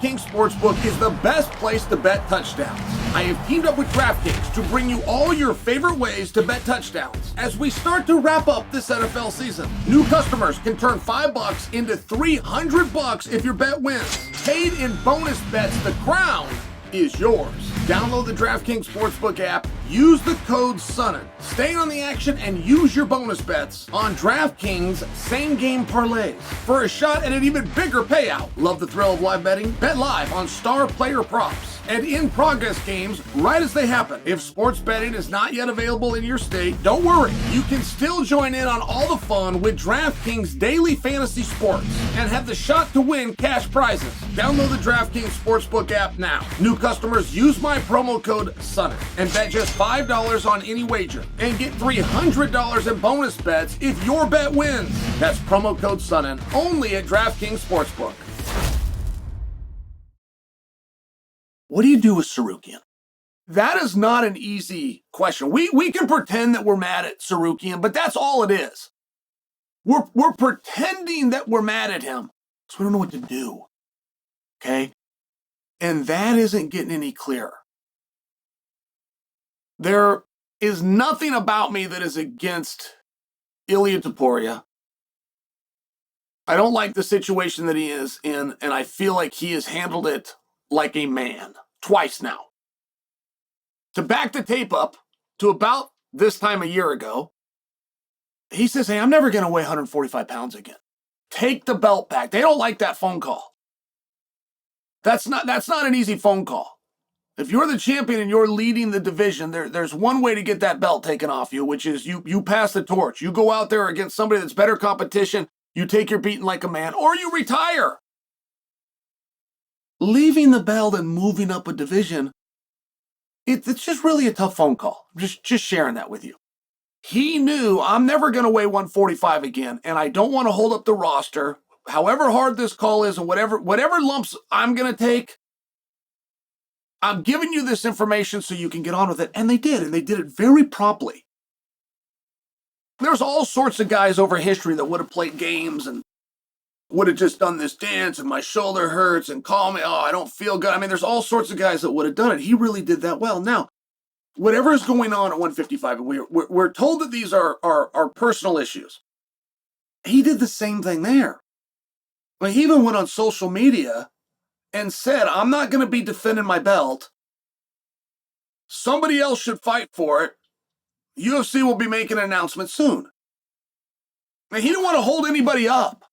DraftKings Sportsbook is the best place to bet touchdowns. I have teamed up with DraftKings to bring you all your favorite ways to bet touchdowns as we start to wrap up this NFL season. New customers can turn $5 into $300 if your bet wins. Paid in bonus bets, the crown is yours. Download the DraftKings Sportsbook app, use the code Sonnen, stay on the action, and use your bonus bets on DraftKings same-game parlays for a shot at an even bigger payout. Love the thrill of live betting? Bet live on star player props and in-progress games right as they happen. If sports betting is not yet available in your state, don't worry. You can still join in on all the fun with DraftKings Daily Fantasy Sports and have the shot to win cash prizes. Download the DraftKings Sportsbook app now. New customers use my promo code SONNEN and bet just $5 on any wager and get $300 in bonus bets if your bet wins. That's promo code SONNEN only at DraftKings Sportsbook. What do you do with Tsarukyan? That is not an easy question. We can pretend that we're mad at Tsarukyan, but that's all it is. We're pretending that we're mad at him, so we don't know what to do. Okay? And that isn't getting any clearer. There is nothing about me that is against Ilia Topuria. I don't like the situation that he is in, and I feel like he has handled it like a man. Twice now. To back the tape up to about this time a year ago, he says, hey, I'm never going to weigh 145 pounds again. Take the belt back. They don't like that phone call. That's not an easy phone call. If you're the champion and you're leading the division, there's one way to get that belt taken off you, which is you pass the torch. You go out there against somebody that's better competition, you take your beating like a man, or you retire. Leaving the belt and moving up a division, it's just really a tough phone call. Just sharing that with you. He knew I'm never going to weigh 145 again, and I don't want to hold up the roster. However hard this call is and whatever lumps I'm going to take, I'm giving you this information so you can get on with it. And they did it very promptly. There's all sorts of guys over history that would have played games and would have just done this dance and my shoulder hurts and call me, oh, I don't feel good. I mean, there's all sorts of guys that would have done it. He really did that well. Now, whatever is going on at 155, and we're told that these are personal issues. He did the same thing there. I mean, he even went on social media and said, I'm not going to be defending my belt. Somebody else should fight for it. UFC will be making an announcement soon. I mean, he didn't want to hold anybody up.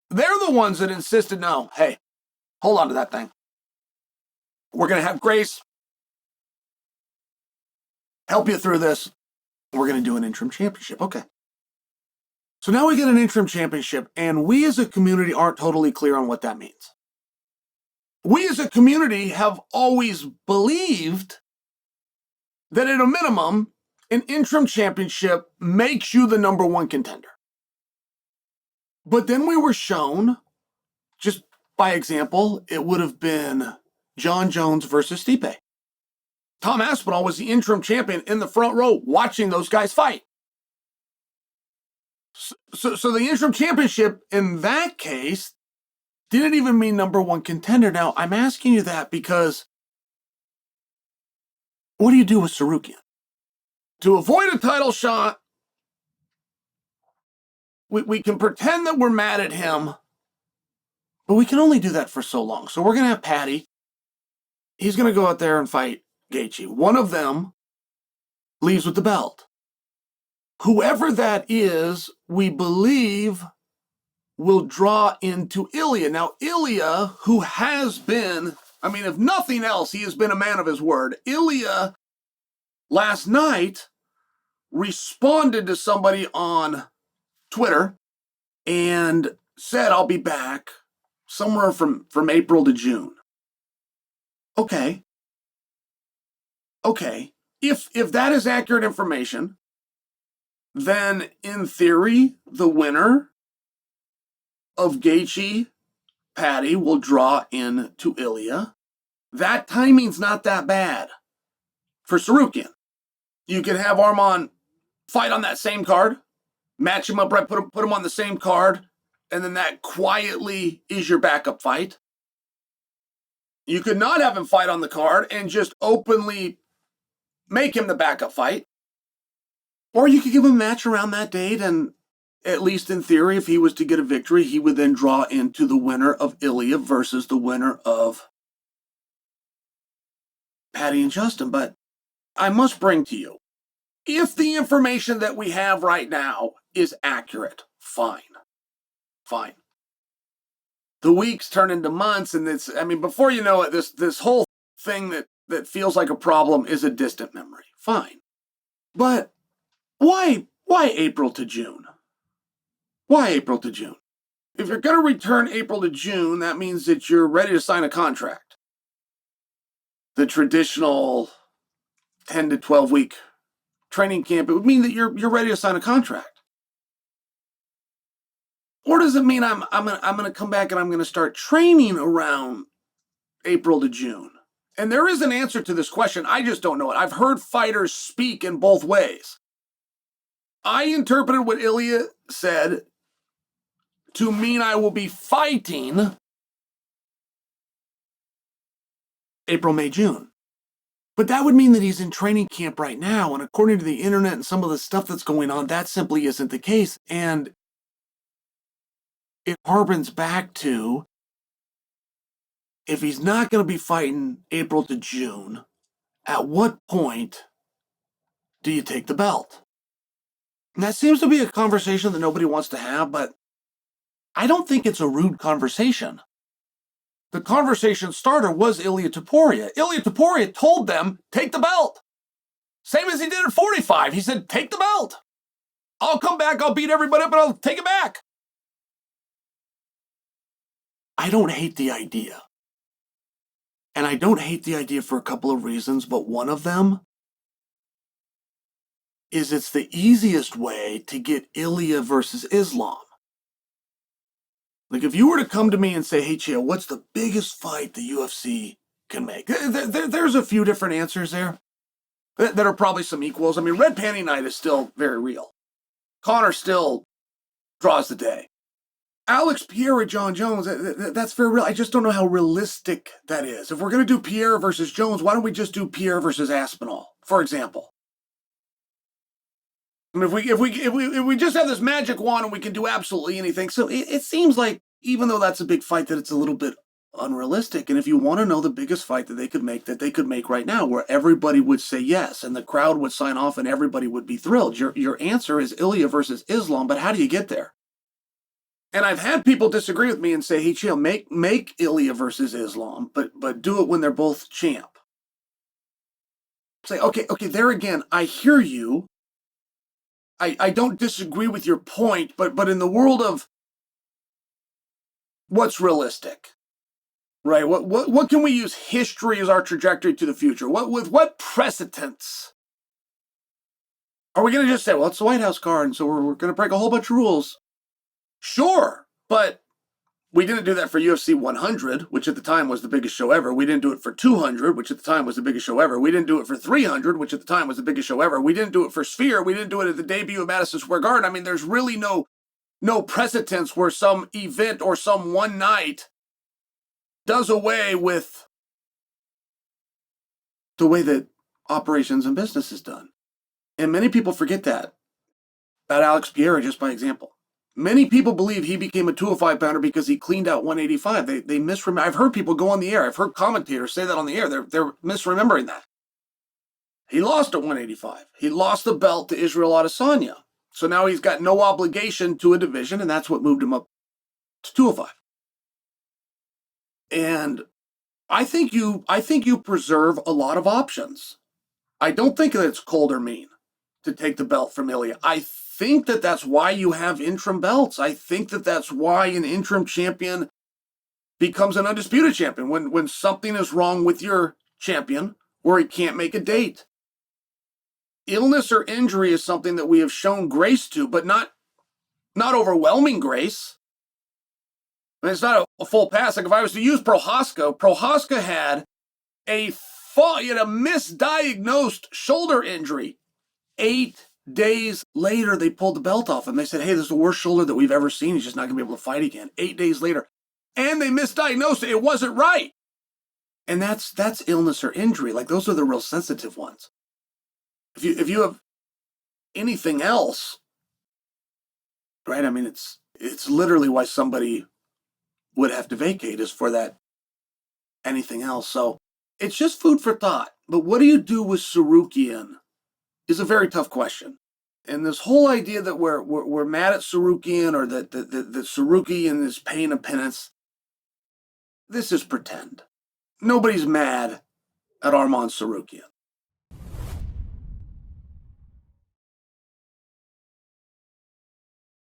They're the ones that insisted, no, hey, hold on to that thing. We're going to have Grace help you through this. We're going to do an interim championship. Okay. So now we get an interim championship, and we as a community aren't totally clear on what that means. We as a community have always believed that at a minimum, an interim championship makes you the number one contender. But then we were shown, just by example, it would have been John Jones versus Stipe. Tom Aspinall was the interim champion in the front row watching those guys fight. So the interim championship in that case didn't even mean number one contender. Now, I'm asking you that because what do you do with Tsarukyan? To avoid a title shot, we can pretend that we're mad at him, but we can only do that for so long. So we're going to have Paddy. He's going to go out there and fight Gaethje. One of them leaves with the belt. Whoever that is, we believe will draw into Ilia. Now, Ilia, who has been, I mean, if nothing else, he has been a man of his word. Ilia, last night, responded to somebody on Twitter and said, I'll be back somewhere from April to June. Okay. If that is accurate information, then in theory, the winner of Gaethje, Paddy, will draw into Ilia. That timing's not that bad for Tsarukyan. You can have Arman fight on that same card, match him up right, put him on the same card, and then that quietly is your backup fight. You could not have him fight on the card and just openly make him the backup fight. Or you could give him a match around that date, and at least in theory, if he was to get a victory, he would then draw into the winner of Ilia versus the winner of Paddy and Justin. But I must bring to you, if the information that we have right now is accurate, fine. The weeks turn into months, and before you know it, this whole thing that feels like a problem is a distant memory. Fine. But why April to June? Why April to June? If you're going to return April to June, that means that you're ready to sign a contract. The traditional 10 to 12 week training camp, it would mean that you're ready to sign a contract. Or does it mean I'm going to come back and I'm going to start training around April to June? And there is an answer to this question. I just don't know it. I've heard fighters speak in both ways. I interpreted what Ilia said to mean I will be fighting April, May, June. But that would mean that he's in training camp right now. And according to the internet and some of the stuff that's going on, that simply isn't the case. And it harbors back to, if he's not going to be fighting April to June, at what point do you take the belt? And that seems to be a conversation that nobody wants to have, but I don't think it's a rude conversation. The conversation starter was Ilia Topuria. Ilia Topuria told them, take the belt. Same as he did at 45. He said, take the belt. I'll come back, I'll beat everybody up, and I'll take it back. I don't hate the idea. And I don't hate the idea for a couple of reasons, but one of them is it's the easiest way to get Ilia versus Islam. Like, if you were to come to me and say, hey, Chael, what's the biggest fight the UFC can make? There's a few different answers there that are probably some equals. I mean, Red Panty Night is still very real. Conor still draws the day. Alex Pierre and John Jones, that's very real. I just don't know how realistic that is. If we're going to do Pierre versus Jones, why don't we just do Pierre versus Aspinall, for example? I mean, if we just have this magic wand and we can do absolutely anything. So it seems like, even though that's a big fight, that it's a little bit unrealistic. And if you want to know the biggest fight that they could make right now, where everybody would say yes and the crowd would sign off and everybody would be thrilled, your answer is Ilia versus Islam. But how do you get there? And I've had people disagree with me and say, hey, Chael, make Ilia versus Islam, but do it when they're both champ. Say, okay, there again, I hear you. I don't disagree with your point, but in the world of what's realistic, right? What can we use history as our trajectory to the future? With what precedents? Are we going to just say, well, it's the White House card, and so we're going to break a whole bunch of rules? Sure, but we didn't do that for UFC 100, which at the time was the biggest show ever. We didn't do it for 200, which at the time was the biggest show ever. We didn't do it for 300, which at the time was the biggest show ever. We didn't do it for Sphere. We didn't do it at the debut of Madison Square Garden. I mean, there's really no precedence where some event or some one night does away with the way that operations and business is done. And many people forget that about Alex Pierre, just by example. Many people believe he became a 205-pounder because he cleaned out 185. They misremember. I've heard people go on the air. I've heard commentators say that on the air. They're misremembering that. He lost at 185. He lost the belt to Israel Adesanya. So now he's got no obligation to a division, and that's what moved him up to 205. And I think you preserve a lot of options. I don't think that it's cold or mean to take the belt from Ilia. I think that that's why you have interim belts. I think that that's why an interim champion becomes an undisputed champion when something is wrong with your champion or he can't make a date. Illness or injury is something that we have shown grace to, but not overwhelming grace. I mean, it's not a full pass. Like if I was to use Prohaska had a misdiagnosed shoulder injury. 8 days later, they pulled the belt off him. They said, hey, this is the worst shoulder that we've ever seen. He's just not going to be able to fight again. 8 days later. And they misdiagnosed it. It wasn't right. And that's illness or injury. Like, those are the real sensitive ones. If you have anything else, right? I mean, it's literally why somebody would have to vacate, is for that anything else. So it's just food for thought. But what do you do with Tsarukyan is a very tough question. And this whole idea that we're mad at Tsarukyan, or that Tsarukyan is paying a penance, this is pretend. Nobody's mad at Arman Tsarukyan.